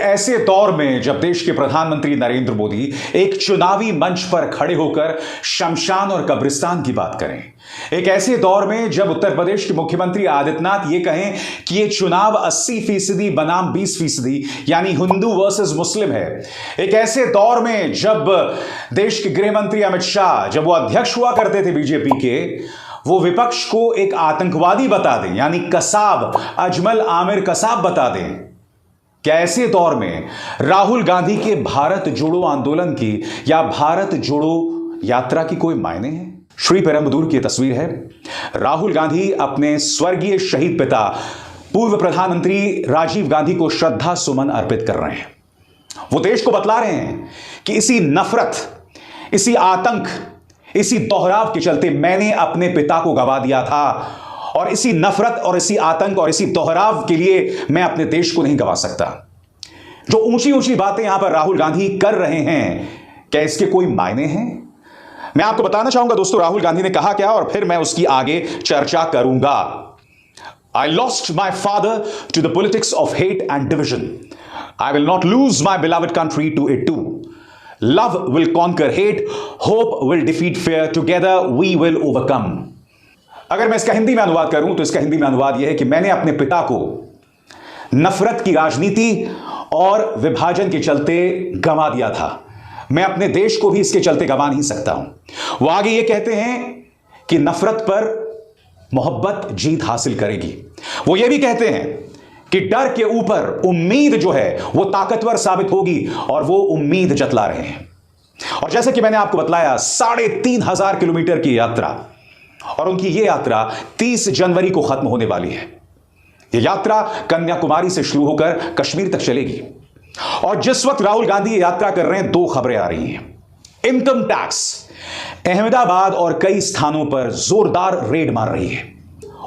ऐसे दौर में जब देश के प्रधानमंत्री नरेंद्र मोदी एक चुनावी मंच पर खड़े होकर शमशान और कब्रिस्तान की बात करें, एक ऐसे दौर में जब उत्तर प्रदेश के मुख्यमंत्री आदित्यनाथ ये कहें कि ये चुनाव 80% बनाम 20% यानी हिंदू वर्सेस मुस्लिम है, एक ऐसे दौर में जब देश के गृह मंत्री अमित शाह जब वो अध्यक्ष हुआ करते थे बीजेपी के, वो विपक्ष को एक आतंकवादी बता दें, यानी कसाब अजमल आमिर कसाब बता दें, क्या ऐसे दौर में राहुल गांधी के भारत जोड़ो आंदोलन की या भारत जोड़ो यात्रा की कोई मायने है? श्रीपेरुंबदूर की तस्वीर है। राहुल गांधी अपने स्वर्गीय शहीद पिता पूर्व प्रधानमंत्री राजीव गांधी को श्रद्धा सुमन अर्पित कर रहे हैं। वो देश को बतला रहे हैं कि इसी नफरत, इसी आतंक, इसी दोहराव के चलते मैंने अपने पिता को गवा दिया था और इसी नफरत और इसी आतंक और इसी दोहराव के लिए मैं अपने देश को नहीं गवा सकता। जो ऊंची ऊंची बातें यहां पर राहुल गांधी कर रहे हैं, क्या इसके कोई मायने हैं? मैं आपको बताना चाहूंगा दोस्तों, राहुल गांधी ने कहा क्या और फिर मैं उसकी आगे चर्चा करूंगा। I lost my father to the politics of hate and division. I will not lose my beloved country to it too. Love will conquer hate, hope will defeat fear, together we will overcome. अगर मैं इसका हिंदी में अनुवाद करूं तो इसका हिंदी में अनुवाद यह है कि मैंने अपने पिता को नफरत की राजनीति और विभाजन के चलते गंवा दिया था, मैं अपने देश को भी इसके चलते गंवा नहीं सकता हूं। वो आगे ये कहते हैं कि नफरत पर मोहब्बत जीत हासिल करेगी। वो ये भी कहते हैं कि डर के ऊपर उम्मीद जो है वो ताकतवर साबित होगी और वो उम्मीद जतला रहे हैं। और जैसे कि मैंने आपको बतलाया, 3,500 किलोमीटर की यात्रा, और उनकी यह यात्रा 30 जनवरी को खत्म होने वाली है। यह यात्रा कन्याकुमारी से शुरू होकर कश्मीर तक चलेगी। और जिस वक्त राहुल गांधी ये यात्रा कर रहे हैं, 2 खबरें आ रही हैं। इनकम टैक्स अहमदाबाद और कई स्थानों पर जोरदार रेड मार रही है।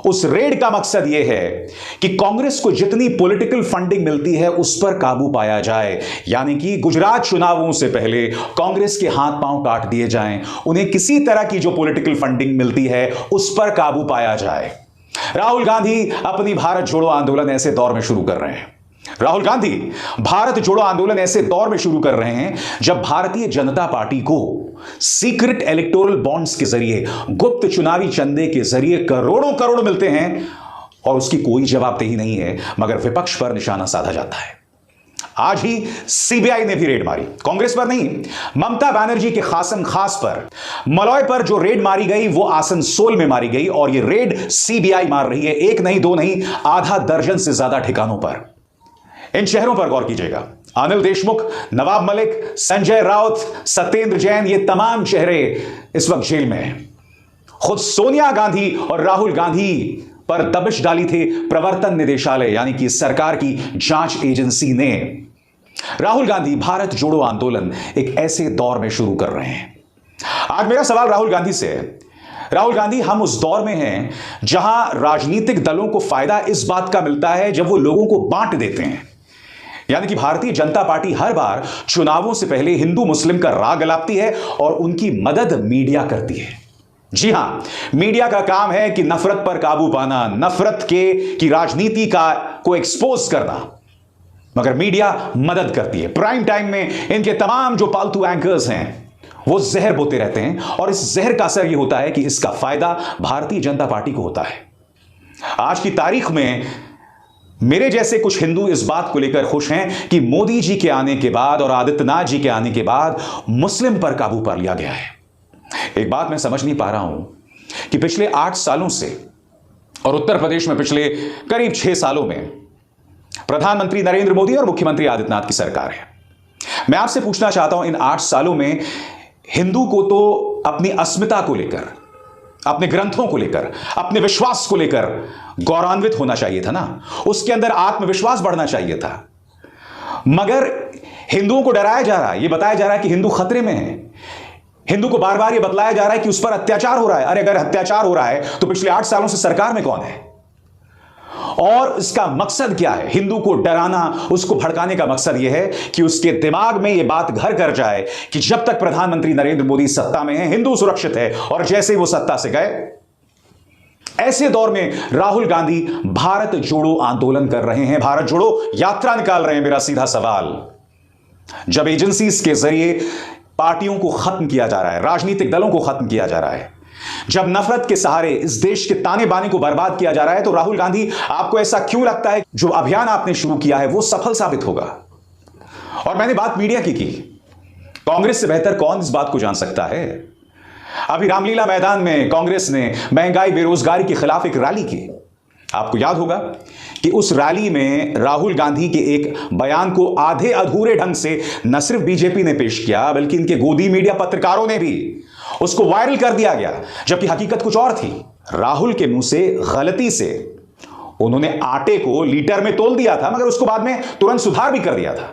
उस रेड का मकसद यह है कि कांग्रेस को जितनी पॉलिटिकल फंडिंग मिलती है उस पर काबू पाया जाए, यानी कि गुजरात चुनावों से पहले कांग्रेस के हाथ पांव काट दिए जाएं, उन्हें किसी तरह की जो पॉलिटिकल फंडिंग मिलती है उस पर काबू पाया जाए। राहुल गांधी अपनी भारत जोड़ो आंदोलन ऐसे दौर में शुरू कर रहे हैं। राहुल गांधी भारत जोड़ो आंदोलन ऐसे दौर में शुरू कर रहे हैं जब भारतीय जनता पार्टी को सीक्रेट इलेक्टोरल बॉन्ड्स के जरिए, गुप्त चुनावी चंदे के जरिए करोड़ों करोड़ मिलते हैं और उसकी कोई जवाबदेही नहीं है, मगर विपक्ष पर निशाना साधा जाता है। आज ही सीबीआई ने भी रेड मारी, कांग्रेस पर नहीं, ममता बनर्जी के खासम खास पर, मलॉय पर जो रेड मारी गई वो आसनसोल में मारी गई। और ये रेड सीबीआई मार रही है, 1 नहीं 2 नहीं, आधा दर्जन से ज्यादा ठिकानों पर। इन शहरों पर गौर कीजिएगा, अनिल देशमुख, नवाब मलिक, संजय राउत, सत्येंद्र जैन, ये तमाम चेहरे इस वक्त जेल में हैं। खुद सोनिया गांधी और राहुल गांधी पर दबिश डाली थी प्रवर्तन निदेशालय, यानी कि सरकार की जांच एजेंसी ने। राहुल गांधी भारत जोड़ो आंदोलन एक ऐसे दौर में शुरू कर रहे हैं। आज मेरा सवाल राहुल गांधी से है, राहुल गांधी, हम उस दौर में हैं जहां राजनीतिक दलों को फायदा इस बात का मिलता है जब वो लोगों को बांट देते हैं, यानी कि भारतीय जनता पार्टी हर बार चुनावों से पहले हिंदू मुस्लिम का राग अलापती है और उनकी मदद मीडिया करती है। जी हां, मीडिया का काम है कि नफरत पर काबू पाना, नफरत की राजनीति को एक्सपोज करना, मगर मीडिया मदद करती है। प्राइम टाइम में इनके तमाम जो पालतू एंकर्स हैं वो जहर बोते रहते हैं और इस जहर का असर यह होता है कि इसका फायदा भारतीय जनता पार्टी को होता है। आज की तारीख में मेरे जैसे कुछ हिंदू इस बात को लेकर खुश हैं कि मोदी जी के आने के बाद और आदित्यनाथ जी के आने के बाद मुस्लिम पर काबू पा लिया गया है। एक बात मैं समझ नहीं पा रहा हूं कि पिछले 8 सालों से और उत्तर प्रदेश में पिछले करीब 6 सालों में प्रधानमंत्री नरेंद्र मोदी और मुख्यमंत्री आदित्यनाथ की सरकार है। मैं आपसे पूछना चाहता हूं, इन 8 सालों में हिंदू को तो अपनी अस्मिता को लेकर, अपने ग्रंथों को लेकर, अपने विश्वास को लेकर गौरवान्वित होना चाहिए था ना, उसके अंदर आत्मविश्वास बढ़ना चाहिए था। मगर हिंदुओं को डराया जा रहा है, यह बताया जा रहा है कि हिंदू खतरे में है। हिंदू को बार बार यह बतलाया जा रहा है कि उस पर अत्याचार हो रहा है। अरे अगर अत्याचार हो रहा है तो पिछले 8 सालों से सरकार में कौन है? और इसका मकसद क्या है? हिंदू को डराना, उसको भड़काने का मकसद यह है कि उसके दिमाग में यह बात घर कर जाए कि जब तक प्रधानमंत्री नरेंद्र मोदी सत्ता में है, हिंदू सुरक्षित है, और जैसे ही वो सत्ता से गए ऐसे दौर में राहुल गांधी भारत जोड़ो आंदोलन कर रहे हैं, भारत जोड़ो यात्रा निकाल रहे हैं। मेरा सीधा सवाल, जब एजेंसीज के जरिए पार्टियों को खत्म किया जा रहा है, राजनीतिक दलों को खत्म किया जा रहा है, जब नफरत के सहारे इस देश के ताने बाने को बर्बाद किया जा रहा है, तो राहुल गांधी, आपको ऐसा क्यों लगता है जो अभियान आपने शुरू किया है वो सफल साबित होगा? और मैंने बात मीडिया की कांग्रेस से बेहतर कौन इस बात को जान सकता है? अभी रामलीला मैदान में कांग्रेस ने महंगाई बेरोजगारी के खिलाफ एक रैली की। आपको याद होगा कि उस रैली में राहुल गांधी के एक बयान को आधे अधूरे ढंग से न सिर्फ बीजेपी ने पेश किया, बल्कि इनके गोदी मीडिया पत्रकारों ने भी उसको वायरल कर दिया गया, जबकि हकीकत कुछ और थी। राहुल के मुंह से गलती से उन्होंने आटे को लीटर में तोल दिया था, मगर उसको बाद में तुरंत सुधार भी कर दिया था।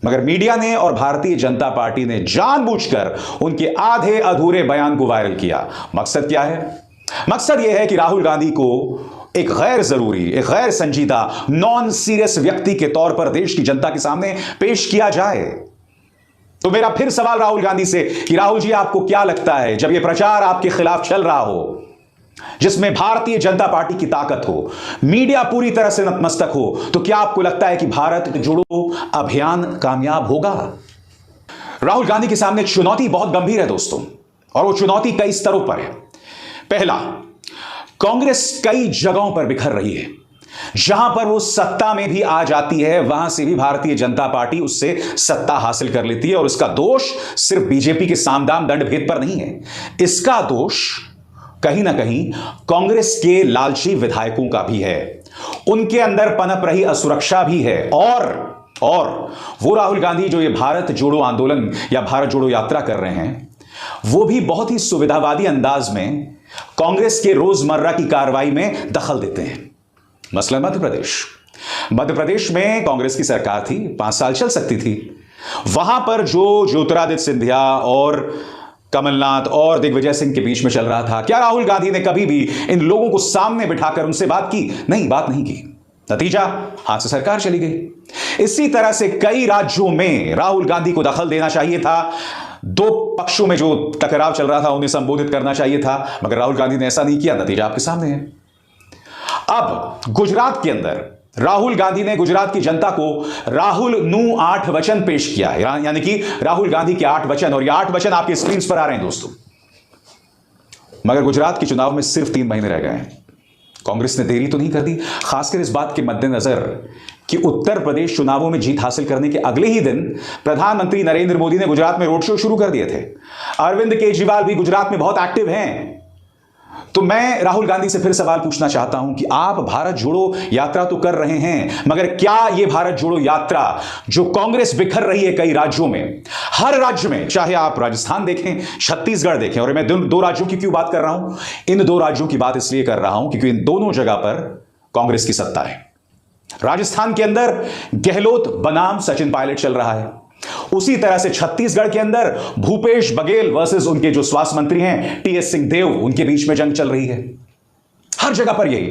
मगर मीडिया ने और भारतीय जनता पार्टी ने जानबूझकर उनके आधे अधूरे बयान को वायरल किया। मकसद क्या है? मकसद यह है कि राहुल गांधी को एक गैर जरूरी, एक गैर संजीदा, नॉन सीरियस व्यक्ति के तौर पर देश की जनता के सामने पेश किया जाए। तो मेरा फिर सवाल राहुल गांधी से कि राहुल जी, आपको क्या लगता है, जब यह प्रचार आपके खिलाफ चल रहा हो, जिसमें भारतीय जनता पार्टी की ताकत हो, मीडिया पूरी तरह से नतमस्तक हो, तो क्या आपको लगता है कि भारत जोड़ो अभियान कामयाब होगा? राहुल गांधी के सामने चुनौती बहुत गंभीर है दोस्तों, और वो चुनौती कई स्तरों पर है। पहला, कांग्रेस कई जगहों पर बिखर रही है। जहां पर वो सत्ता में भी आ जाती है, वहां से भी भारतीय जनता पार्टी उससे सत्ता हासिल कर लेती है। और इसका दोष सिर्फ बीजेपी के सामदाम दंड भेद पर नहीं है, इसका दोष कहीं ना कहीं कांग्रेस के लालची विधायकों का भी है। उनके अंदर पनप रही असुरक्षा भी है। और वो राहुल गांधी जो ये भारत जोड़ो आंदोलन या भारत जोड़ो यात्रा कर रहे हैं, वो भी बहुत ही सुविधावादी अंदाज में कांग्रेस के रोजमर्रा की कार्रवाई में दखल देते हैं। मसलन मध्य प्रदेश में कांग्रेस की सरकार थी, 5 साल चल सकती थी। वहां पर जो ज्योतिरादित्य सिंधिया और कमलनाथ और दिग्विजय सिंह के बीच में चल रहा था, क्या राहुल गांधी ने कभी भी इन लोगों को सामने बिठाकर उनसे बात की? नहीं, बात नहीं की। नतीजा, हाथ से सरकार चली गई। इसी तरह से कई राज्यों में राहुल गांधी को दखल देना चाहिए था। 2 पक्षों में जो टकराव चल रहा था उन्हें संबोधित करना चाहिए था, मगर राहुल गांधी ने ऐसा नहीं किया। नतीजा आपके सामने है। अब गुजरात के अंदर राहुल गांधी ने गुजरात की जनता को राहुल नू 8 वचन पेश किया है, यानी कि राहुल गांधी के 8 वचन, और ये 8 वचन आपके स्क्रीन पर आ रहे हैं दोस्तों। मगर गुजरात के चुनाव में सिर्फ 3 महीने रह गए हैं। कांग्रेस ने देरी तो नहीं कर दी, खासकर इस बात के मद्देनजर कि उत्तर प्रदेश चुनावों में जीत हासिल करने के अगले ही दिन प्रधानमंत्री नरेंद्र मोदी ने गुजरात में रोड शो शुरू कर दिए थे। अरविंद केजरीवाल भी गुजरात में बहुत एक्टिव हैं। तो मैं राहुल गांधी से फिर सवाल पूछना चाहता हूं कि आप भारत जोड़ो यात्रा तो कर रहे हैं, मगर क्या यह भारत जोड़ो यात्रा जो कांग्रेस बिखर रही है कई राज्यों में, हर राज्य में, चाहे आप राजस्थान देखें, छत्तीसगढ़ देखें, और मैं 2 राज्यों की क्यों बात कर रहा हूं? इन 2 राज्यों की बात इसलिए कर रहा हूं क्योंकि इन दोनों जगह पर कांग्रेस की सत्ता है। राजस्थान के अंदर गहलोत बनाम सचिन पायलट चल रहा है। उसी तरह से छत्तीसगढ़ के अंदर भूपेश बघेल वर्सेस उनके जो स्वास्थ्य मंत्री हैं टीएस सिंहदेव, उनके बीच में जंग चल रही है। हर जगह पर यही।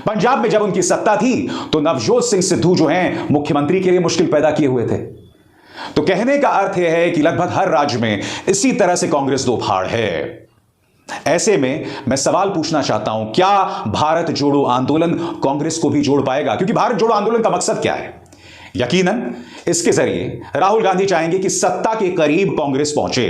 पंजाब में जब उनकी सत्ता थी तो नवजोत सिंह सिद्धू जो हैं मुख्यमंत्री के लिए मुश्किल पैदा किए हुए थे। तो कहने का अर्थ यह है कि लगभग हर राज्य में इसी तरह से कांग्रेस दो फाड़ है। ऐसे में मैं सवाल पूछना चाहता हूं, क्या भारत जोड़ो आंदोलन कांग्रेस को भी जोड़ पाएगा? क्योंकि भारत जोड़ो आंदोलन का मकसद क्या है? यकीनन इसके जरिए राहुल गांधी चाहेंगे कि सत्ता के करीब कांग्रेस पहुंचे।